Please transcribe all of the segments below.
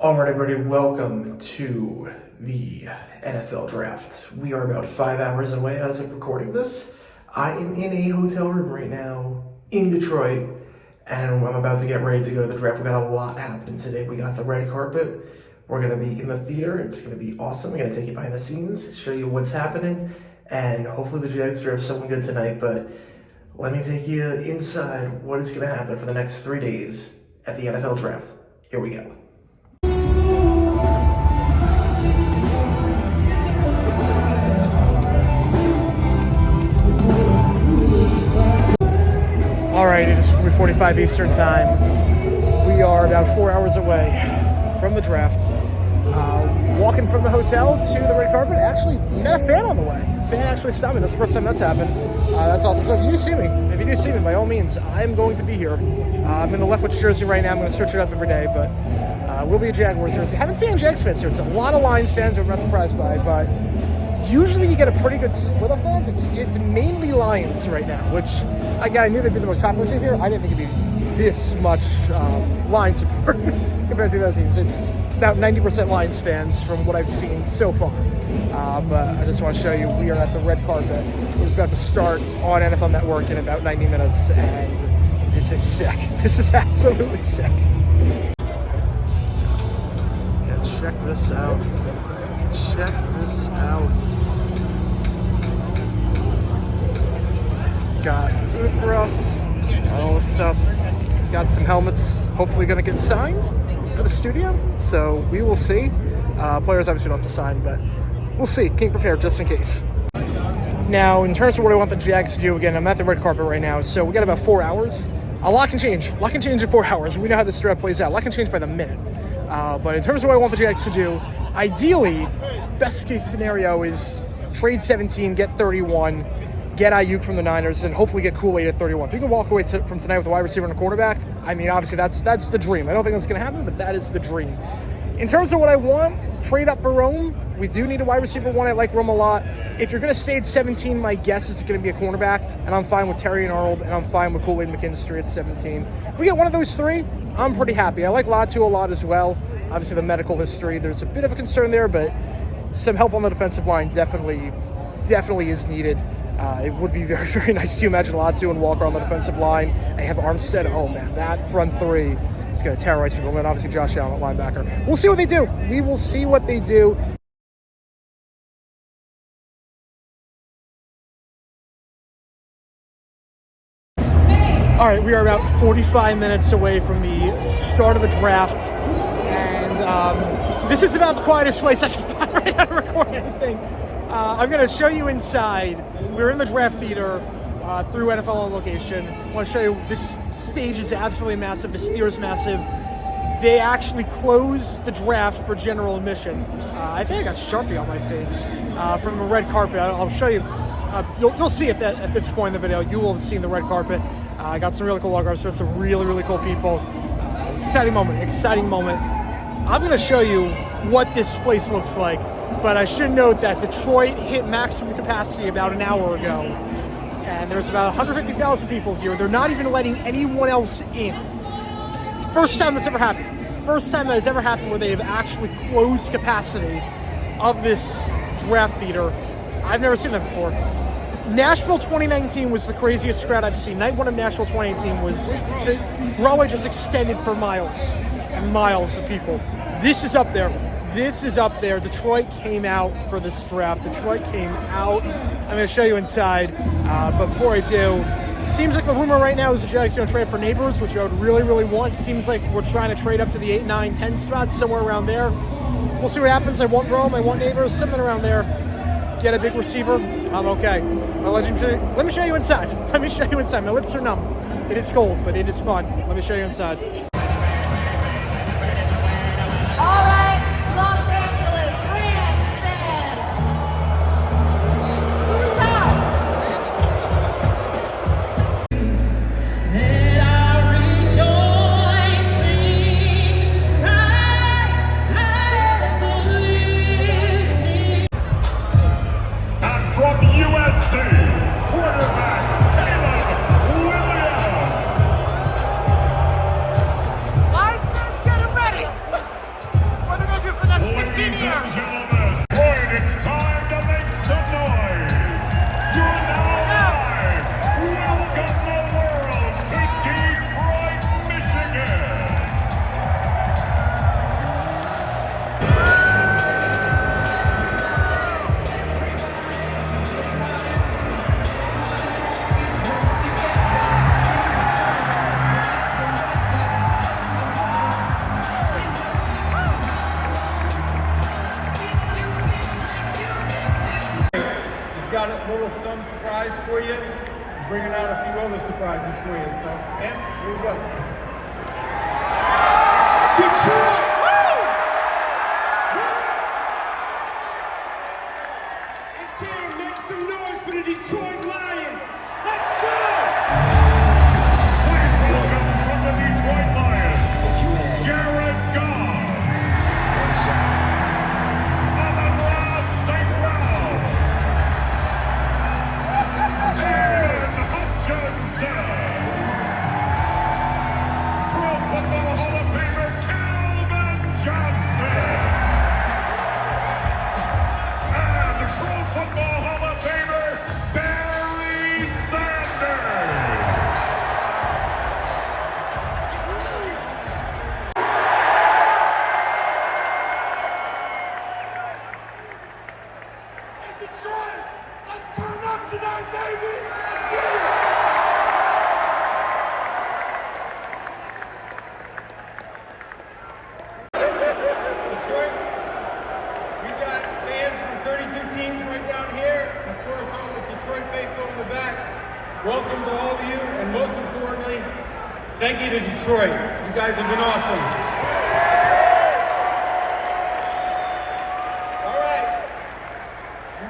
All right, everybody, welcome to the NFL Draft. We are about 5 hours away as of recording this. I am in a hotel room right now in Detroit, and I'm about to get ready to go to the draft. We got a lot happening today. We got the red carpet. We're going to be in the theater. It's going to be awesome. I'm going to take you behind the scenes, show you what's happening, and hopefully the Jags draft something good tonight. But let me take you inside what is going to happen for the next 3 days at the NFL Draft. Here we go. All right, it is 3:45 Eastern Time. We are about 4 hours away from the draft. Walking from the hotel to the red carpet. Actually, met a fan on the way. Fan actually stopped me. That's the first time that's happened. That's awesome. So if you do see me, by all means, I'm going to be here. I'm in the Leftwich jersey right now. I'm going to switch it up every day, but we'll be a Jaguars jersey. Haven't seen any Jags fans here. It's a lot of Lions fans, which I'm not surprised by, but usually you get a pretty good split of fans. It's mainly Lions right now, which, again, I knew they'd be the most popular team here. I didn't think it'd be this much Lions support compared to the other teams. It's about 90% Lions fans from what I've seen so far. But I just want to show you, we are at the red carpet. It's about to start on NFL Network in about 90 minutes, and this is sick. This is absolutely sick. Yeah, check this out. Check this out. Got food for us, all this stuff. Got some helmets, hopefully going to get signed for the studio. So we will see. Players obviously don't have to sign, but we'll see. Came prepared just in case. Now, in terms of what I want the Jags to do, again, I'm at the red carpet right now, so we got about 4 hours. A lot can change. A lot can change in 4 hours. We know how this draft plays out. A lot can change by the minute. But in terms of what I want the Jags to do, ideally, best case scenario is trade 17, get 31, get Ayuk from the Niners, and hopefully get Kool-Aid at 31. If you can walk away from tonight with a wide receiver and a quarterback, I mean, obviously that's the dream. I don't think that's going to happen, but that is the dream. In terms of what I want, trade up for Rome. We do need a wide receiver one. I like Rome a lot. If you're going to stay at 17, my guess is it's going to be a cornerback, and I'm fine with Terry and Arnold, and I'm fine with Kool-Aid McKinstry at 17. If we get one of those three, I'm pretty happy. I like Latu a lot as well. Obviously, the medical history, there's a bit of a concern there, but some help on the defensive line definitely is needed. It would be very, very nice to imagine Latu and Walker on the defensive line. I have Armstead. Oh, man, that front three is going to terrorize people. And then obviously Josh Allen at linebacker. We'll see what they do. We will see what they do. All right, we are about 45 minutes away from the start of the draft. And this is about the quietest place I can find right now to record anything. I'm going to show you inside. We're in the draft theater through NFL on location. I want to show you this stage is absolutely massive. This theater is massive. They actually closed the draft for general admission. I think I got Sharpie on my face from the red carpet. I'll show you. You'll see it at this point in the video. You will have seen the red carpet. I got some really cool logos. So it's some really, really cool people. Exciting moment. I'm going to show you what this place looks like. But I should note that Detroit hit maximum capacity about an hour ago. And there's about 150,000 people here. They're not even letting anyone else in. First time that's ever happened. First time that has ever happened where they have actually closed capacity of this draft theater. I've never seen that before. Nashville 2019 was the craziest crowd I've seen. Night one of Nashville 2018 was, Broadway just extended for miles and miles of people. This is up there. Detroit came out for this draft. Detroit came out. I'm going to show you inside. But before I do, it seems like the rumor right now is the Jags going to trade for Neighbors, which I would really, really want. It seems like we're trying to trade up to the 8, 9, 10 spots, somewhere around there. We'll see what happens. I want Rome. I want Neighbors, something around there. Get a big receiver. I'm okay. Let me show you inside. My lips are numb. It is cold, but it is fun. Let me show you inside. some surprise for you. Bringing out a few other surprises for you. So, yeah, here we go. Detroit! It's here. Make some noise for the Detroit Lions. Let's go! Please welcome from the Detroit Lions, Jared Goff. Detroit, let's turn up tonight, baby! Let's get it! Detroit, we've got fans from 32 teams right down here, and of course all the Detroit faithful in the back. Welcome to all of you, and most importantly, thank you to Detroit. You guys have been awesome.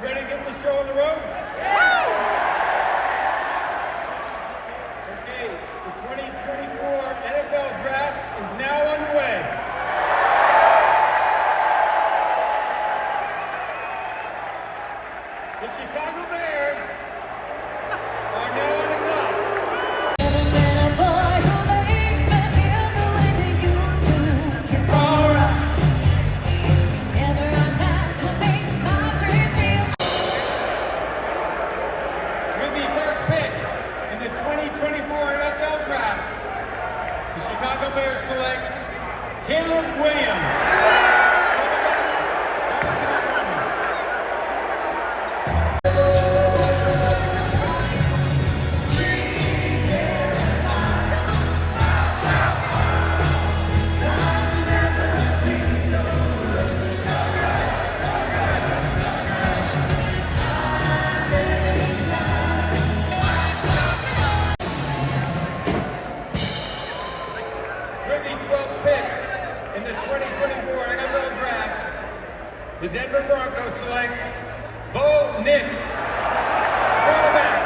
Ready to get this show on the road? Okay, the 2024 NFL Draft is now underway. The Chicago Bears are now on the clock. Bears select Caleb Williams. The Denver Broncos select Bo Nix, quarterback,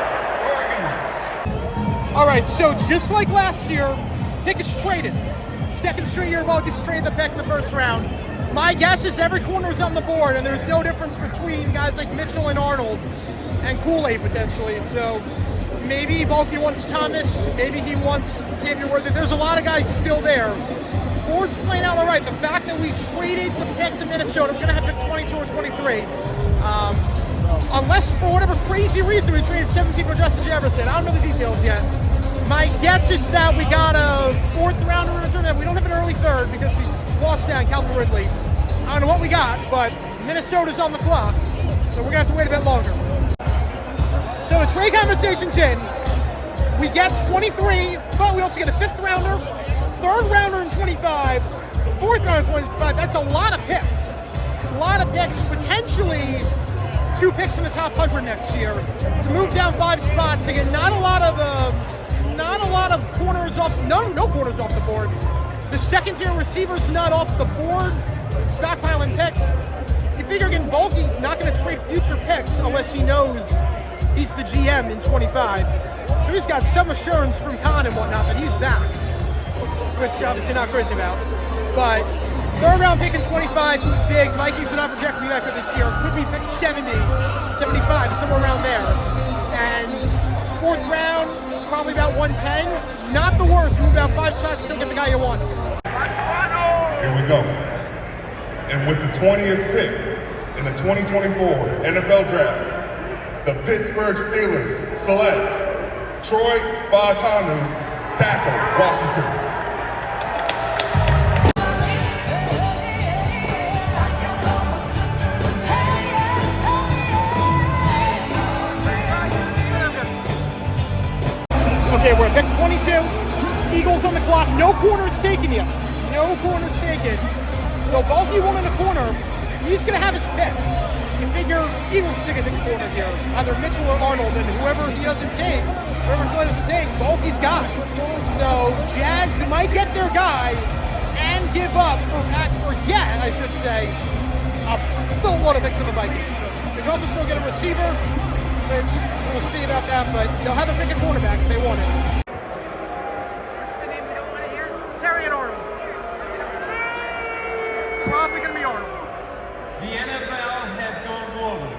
Oregon. All right, so just like last year, pick is traded. Second straight year, Bo gets traded the pick in the first round. My guess is every corner is on the board, and there's no difference between guys like Mitchell and Arnold and Kool-Aid potentially. So maybe Bulky wants Thomas, maybe he wants Xavier Worthy. There's a lot of guys still there. Board's playing out all right. The fact that we traded the pick to Minnesota, we're going to have pick 22 or 23. Unless for whatever crazy reason we traded 17 for Justin Jefferson. I don't know the details yet. My guess is that we got a fourth rounder in return. We don't have an early third because we lost down Calvin Ridley. I don't know what we got, but Minnesota's on the clock, so we're going to have to wait a bit longer. So the trade conversation's in. We get 23, but we also get a fifth rounder, third rounder in 25, fourth rounder in 25. That's a lot of picks. A lot of picks, potentially 2 picks in the top 100 next year. To move down 5 spots, again, not a lot of corners off, no corners off the board. The second tier receivers not off the board, stockpiling picks. You figure again, Bulky not going to trade future picks unless he knows he's the GM in 25. So he's got some assurance from Khan and whatnot that he's back, which obviously not crazy about. But third round pick in 25, big. Vikings are not projected to be that good this year. Could be pick 70, 75, somewhere around there. And fourth round, probably about 110. Not the worst. Move about 5 spots, still get the guy you want. Here we go. And with the 20th pick in the 2024 NFL Draft, the Pittsburgh Steelers select Troy Fautanu, tackle, Washington. Okay, we're at pick 22. Eagles on the clock. No corners taken yet. No corners taken. So Bulky won in the corner. He's going to have his pick. You figure Eagles take a different corner here, either Mitchell or Arnold, and whoever he doesn't take, Bulky's got it. So Jags might get their guy and give up, or get, I should say, a full load of picks of the Vikings. They can also still get a receiver, which we'll see about that, but they'll have to pick a cornerback if they want it. What's the name we don't want to hear? Terry and Arnold. Probably going to be Arnold. The NFL has gone global.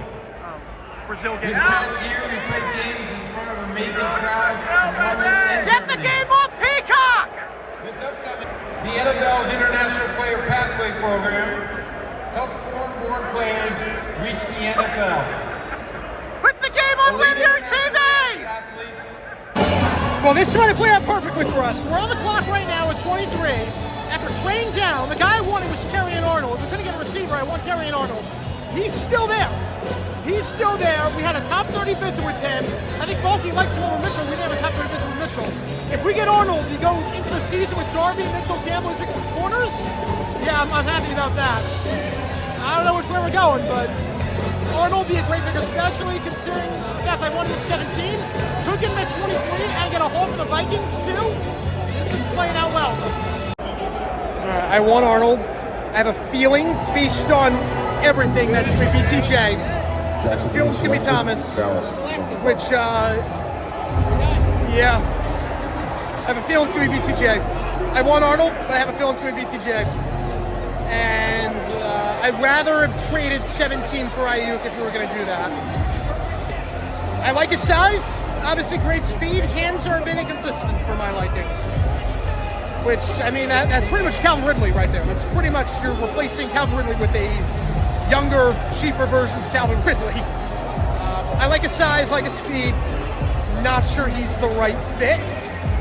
Brazil This game. past year, we played games in front of amazing crowds. Get the game on Peacock! This upcoming, the NFL's International Player Pathway Program helps foreign-born players reach the NFL. Put the game on linear TV! Athletes. Well, this is going to play out perfectly for us. We're on the clock right now at 23. After trading down, the guy I wanted was Terry and Arnold. We couldn't get a receiver. I want Terry and Arnold. He's still there. He's still there. We had a top 30 visit with him. I think Bulky likes him over Mitchell. We didn't have a top 30 visit with Mitchell. If we get Arnold, we go into the season with Darby, Mitchell, Campbell as the corners. Yeah, I'm happy about that. I don't know which way we're going, but Arnold would be a great pick, especially considering the fact I wanted him at 17. Could get him at 23 and get a haul from the Vikings too. This is playing out well. I want Arnold. I have a feeling, based on everything, that's going to be TJ. I have a feeling it's going to be Thomas, which, yeah. I have a feeling it's going to be TJ. I want Arnold, but I have a feeling it's going to be TJ. And I'd rather have traded 17 for Ayuk if we were going to do that. I like his size, obviously great speed. Hands are a bit inconsistent for my liking. Which, I mean, that's pretty much Calvin Ridley right there. That's pretty much, you're replacing Calvin Ridley with a younger, cheaper version of Calvin Ridley. I like his size, like his speed. Not sure he's the right fit.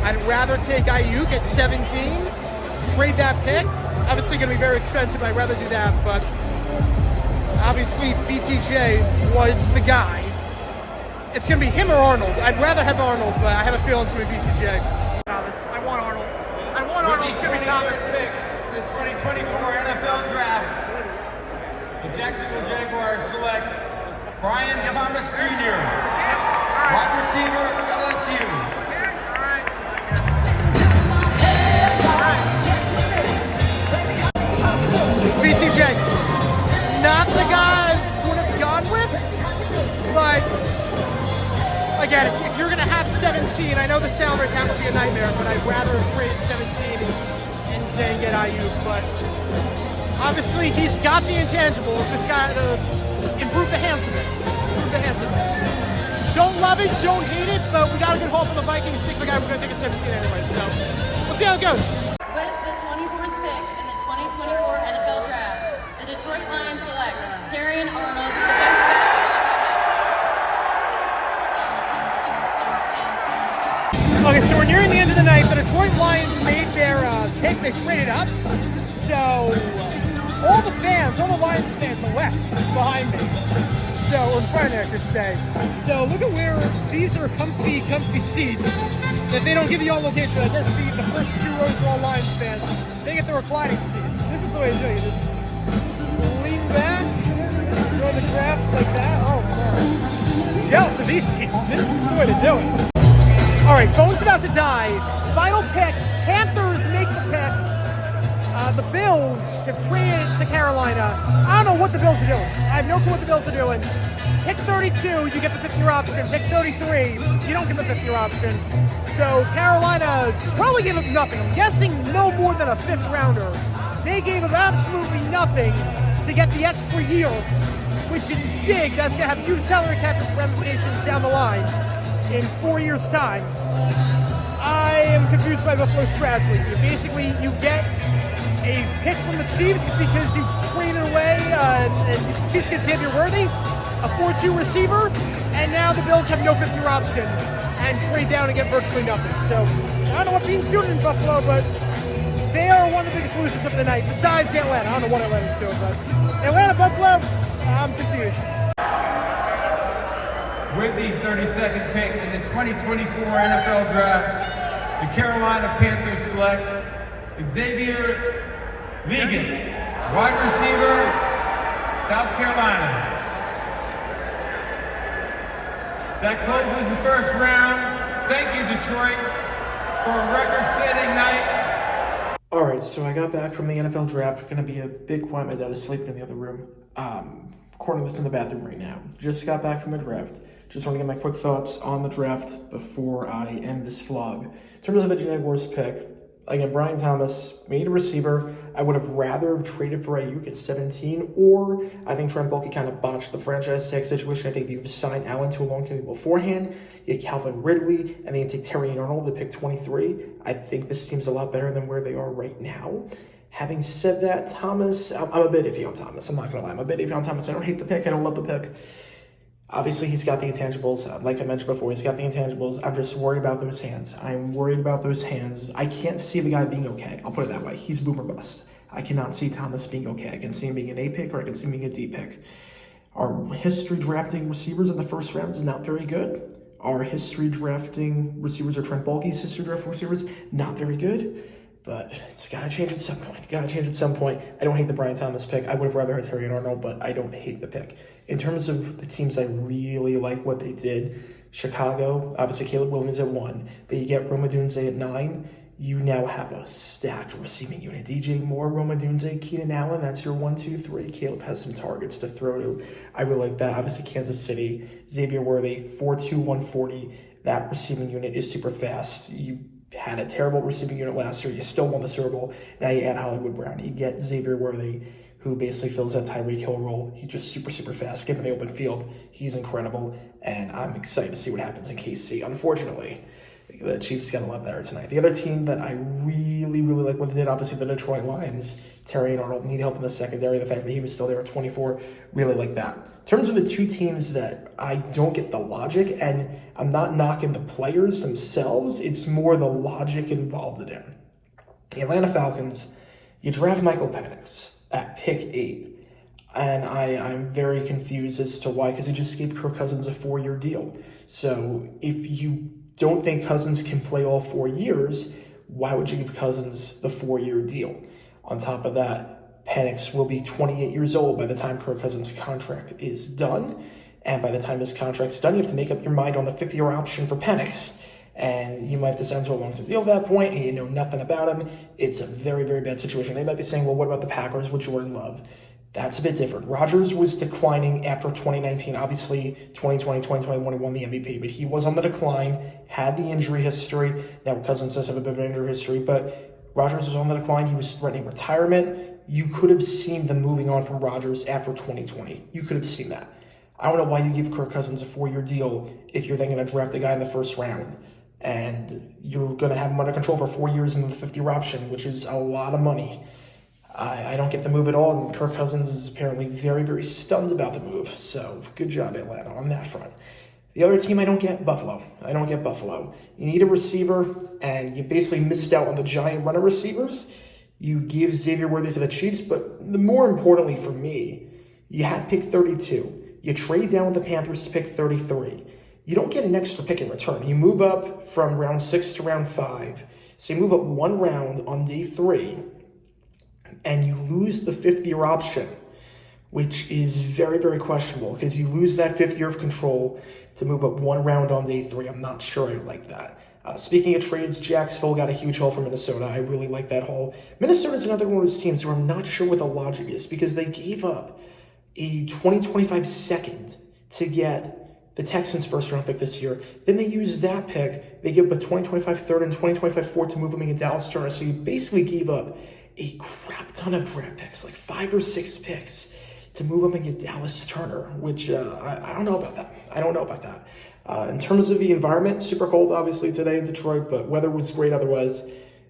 I'd rather take Ayuk at 17, trade that pick. Obviously going to be very expensive. I'd rather do that, but obviously BTJ was the guy. It's going to be him or Arnold. I'd rather have Arnold, but I have a feeling it's going to be BTJ. Thomas, I want Arnold. I want Arnold. It's going to be Thomas. Pick, the 2024 NFL Draft. The Jacksonville Jaguars select Brian Thomas Jr., wide receiver, LSU. BTJ, not the guy I would have gone with, but again, if you're going to have 17, I know the salary cap would be a nightmare, but I'd rather have traded 17 and say get Ayuk. But obviously, he's got the intangibles, just got to improve the hands of it. Don't love it, don't hate it, but we got a good haul from the Vikings. Take the guy we're going to take at 17 anyway, so we'll see how it goes. With the 24th pick in the 2024 NFL Draft, the Detroit Lions select Terry and Arnold, defensive back. Okay, so we're nearing the end of the night. The Detroit Lions made their pick. They traded up. So all the Lions fans are left behind me. So, or in front of me, I should say. So look at where these are comfy seats. If they don't give you all location, I guess the first two rows are all Lions fans. They get the reclining seats. This is the way to do it. You just lean back, enjoy the draft like that. Oh, man. Jealous of these seats. This is the way to do it. All right, phone's about to die. Final pick. Panthers make the pick. The Bills have traded to Carolina. I don't know what the Bills are doing. I have no clue what the Bills are doing. Pick 32, you get the 5th-year option. Pick 33, you don't get the 5th-year option. So Carolina probably gave up nothing. I'm guessing no more than a 5th rounder. They gave up absolutely nothing to get the extra year, which is big. That's going to have huge salary cap ramifications down the line in 4 years' time. I am confused by Buffalo's strategy. Basically, you get a pick from the Chiefs because you traded away, and the Chiefs get Xavier Worthy, a 4-2 receiver, and now the Bills have no 5th-year option and trade down and get virtually nothing. So I don't know what Bean's doing in Buffalo, but they are one of the biggest losers of the night, besides Atlanta. I don't know what Atlanta's doing, but Atlanta, Buffalo, I'm confused. With the 32nd pick in the 2024 NFL Draft, the Carolina Panthers select Xavier Legate, wide receiver, South Carolina. That closes the first round. Thank you, Detroit, for a record-setting night. All right, so I got back from the NFL draft. Gonna be a big quiet. My dad is sleeping in the other room. Recording this in the bathroom right now. Just got back from the draft. Just want to get my quick thoughts on the draft before I end this vlog. In terms of the Jaguars pick, again, Brian Thomas, we need a receiver. I would have rather have traded for Ayuk at 17, or I think Trent Baalke kind of botched the franchise tag situation. I think you've signed Allen to a long term beforehand. You had Calvin Ridley, and then you take Terry Arnold to pick 23. I think this team's a lot better than where they are right now. Having said that, Thomas, I'm a bit iffy on Thomas. I'm not going to lie. I'm a bit iffy on Thomas. I don't hate the pick. I don't love the pick. Obviously, he's got the intangibles. Like I mentioned before, he's got the intangibles. I'm just worried about those hands. I'm worried about those hands. I can't see the guy being okay. I'll put it that way. He's boomer bust. I cannot see Thomas being okay. I can see him being an A pick, or I can see him being a D pick. Our history drafting receivers in the first round is not very good. Our history drafting receivers, or Trent Baalke's history drafting receivers, not very good. But it's got to change at some point. Got to change at some point. I don't hate the Brian Thomas pick. I would have rather had Terry Arnold, but I don't hate the pick. In terms of the teams, I really like what they did. Chicago, obviously Caleb Williams at 1, but you get Rome Odunze at 9. You now have a stacked receiving unit. DJ Moore, Rome Odunze, Keenan Allen, that's your 1, 2, 3. Caleb has some targets to throw to. I really like that. Obviously Kansas City, Xavier Worthy, 4'2", 140. That receiving unit is super fast. You had a terrible receiving unit last year. You still won the Super Bowl. Now you add Hollywood Brown. You get Xavier Worthy, who basically fills that Tyreek Hill role. He's just super, super fast. Given the open field, he's incredible. And I'm excited to see what happens in KC. Unfortunately, the Chiefs got a lot better tonight. The other team that I really, really like what they did, obviously the Detroit Lions. Terry Arnold need help in the secondary. The fact that he was still there at 24, really like that. In terms of the two teams that I don't get the logic, and I'm not knocking the players themselves, it's more the logic involved in it. The Atlanta Falcons, you draft Michael Penix at pick 8. And I'm very confused as to why, because he just gave Kirk Cousins a 4-year deal. So if you don't think Cousins can play all 4 years, why would you give Cousins the 4-year deal? On top of that, Penix will be 28 years old by the time Kirk Cousins' contract is done. And by the time his contract's done, you have to make up your mind on the 5th-year option for Penix. And you might have to sign to a long-term deal at that point, and you know nothing about him. It's a very, very bad situation. They might be saying, well, what about the Packers with Jordan Love? That's a bit different. Rodgers was declining after 2019. Obviously, 2020, 2021, he won the MVP, but he was on the decline, had the injury history. Now, Cousins does have a bit of an injury history, but Rodgers was on the decline. He was threatening retirement. You could have seen them moving on from Rodgers after 2020. You could have seen that. I don't know why you give Kirk Cousins a 4-year deal if you're then going to draft the guy in the first round. And you're going to have him under control for 4 years in the 50-year option, which is a lot of money. I don't get the move at all, and Kirk Cousins is apparently very, very stunned about the move. So, good job, Atlanta, on that front. The other team I don't get, Buffalo. I don't get Buffalo. You need a receiver, and you basically missed out on the giant runner receivers. You give Xavier Worthy to the Chiefs, but more importantly for me, you had pick 32. You trade down with the Panthers to pick 33. You don't get an extra pick in return. You move up from round 6 to round 5. So you move up 1 round on day 3, and you lose the 5th-year option, which is very, very questionable because you lose that 5th year of control to move up 1 round on day 3. I'm not sure I like that. Speaking of trades, Jacksonville got a huge haul from Minnesota. I really like that haul. Minnesota's another one of those teams where I'm not sure what the logic is because they gave up a 2025 second to get the Texans' first-round pick this year. Then they use that pick. They give up a 2025 third and 2025 fourth to move them into Dallas Turner. So you basically gave up a crap ton of draft picks, like 5 or 6 picks, to move them and get Dallas Turner, which I don't know about that. I don't know about that. In terms of the environment, super cold, obviously, today in Detroit, but weather was great otherwise.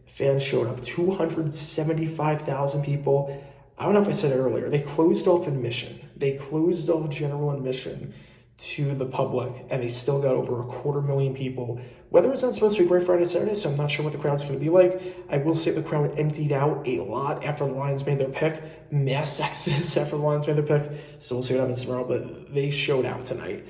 Fans showed up, 275,000 people. I don't know if I said it earlier. They closed off admission. They closed off general admission to the public, and they still got over 250,000 people. Weather is not supposed to be great Friday, Saturday, so I'm not sure what the crowd's going to be like. I will say the crowd emptied out a lot after the Lions made their pick. Mass exodus after the Lions made their pick. So we'll see what happens tomorrow, but they showed out tonight.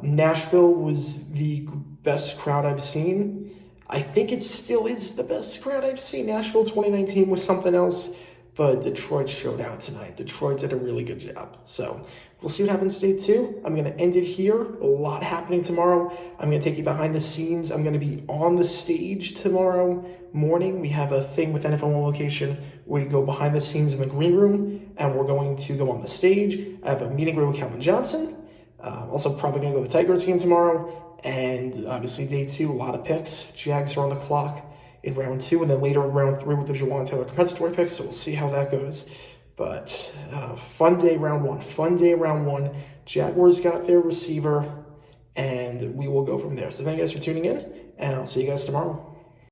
Nashville was the best crowd I've seen. I think it still is the best crowd I've seen. Nashville 2019 was something else. but Detroit showed out tonight. Detroit did a really good job. So we'll see what happens day 2. I'm going to end it here. A lot happening tomorrow. I'm going to take you behind the scenes. I'm going to be on the stage tomorrow morning. We have a thing with NFL on Location where we go behind the scenes in the green room, and we're going to go on the stage. I have a meeting with Calvin Johnson. Also probably going to go to the Tigers game tomorrow. And obviously day 2, a lot of picks. Jags are on the clock in round 2, and then later in round 3 with the Jawan Taylor compensatory pick, so we'll see how that goes. But fun day round 1. Jaguars got their receiver, and we will go from there. So thank you guys for tuning in, and I'll see you guys tomorrow.